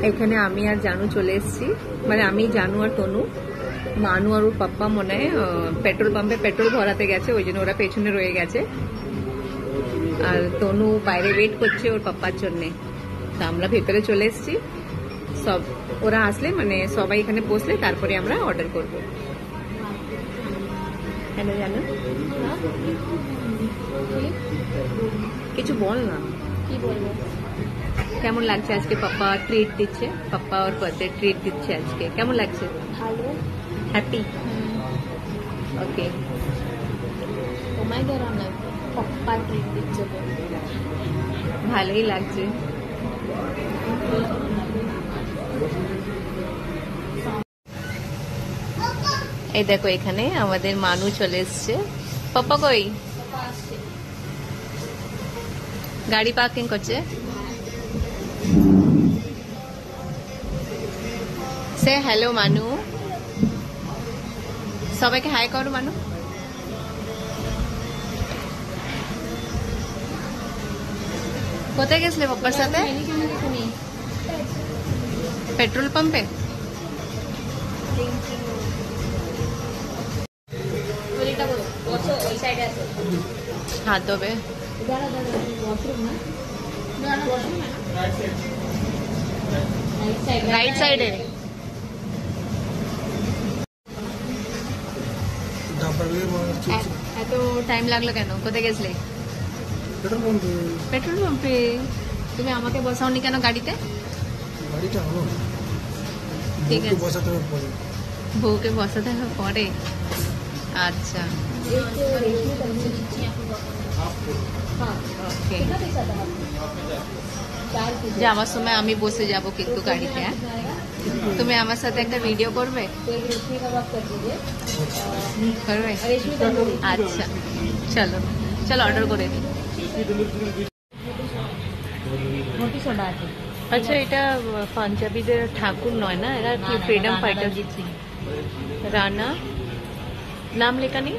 এখানে আমি আর জানু চলে এসেছি, মানে আমি, জানু আর তনু। মানু আর ওর পাপ্পা মনে হয় পেট্রোল পাম্পে পেট্রোল ভরাতে গেছে, ওই জন্য ওরা পেছনে রয়ে গেছে। আর তনু বাইরে ওয়েট করছে ওর পাপ্পার জন্যে। তা আমরা ভেতরে চলে এসেছি। সব ওরা আসলে, মানে সবাই এখানে বসলে তারপরে আমরা অর্ডার করবো। হ্যালো জানু, কিছু বল না। কি বলবো? কেমন লাগছে আজকে? পাপ্পা ট্রিট দিচ্ছে, পাপ্পা ওর বার্থডে ট্রিট দিচ্ছে আজকে। কেমন লাগছে? ভালো। হ্যাপি? ওকে। তোমায় কেমন লাগছে? পাপ্পা ট্রিট দিচ্ছে তো ভালোই লাগছে। এই দেখো এখানে আমাদের মানু চলে এসছে। পাপ্পা কই? গাড়ি পার্কিং করছে। সে হ্যালো মানু, সবাইকে হাই করো মানু। কোথায় গেছিলে পাপ্পার সাথে? পেট্রোল পাম্পে। হাত ধোবে। রাইট সাইডে। এত টাইম লাগলো কেন? কোথায় গেছিলে? পেট্রোল পাম্পে। তুমি আমাকে বসাওনি কেন গাড়িতে? ঠিক আছে, বউকে বসাতে হবে পরে। আচ্ছা ওকে, যাওয়ার সময় আমি বসে যাব কিন্তু গাড়িতে। হ্যাঁ, তুমি আমার সাথে একটা ভিডিও করবে? করবে? আচ্ছা চলো চলো অর্ডার করে দিই। আচ্ছা, এটা পাঞ্জাবিদের ঠাকুর নয় না, এরা কি ফ্রিডম ফাইটার? রানা নাম লেখা নেই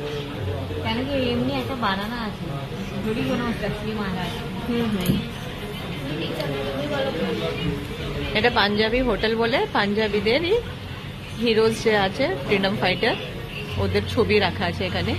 কেন কি? এমনি একটা বানানা আছে, যদি কোনো সত্যি মারা আছে। এটা পাঞ্জাবি হোটেল বলে, পাঞ্জাবিদেরই হিরোজ যে আছে ফ্রিডম ফাইটার, ওদের ছবি রাখা আছে এখানে।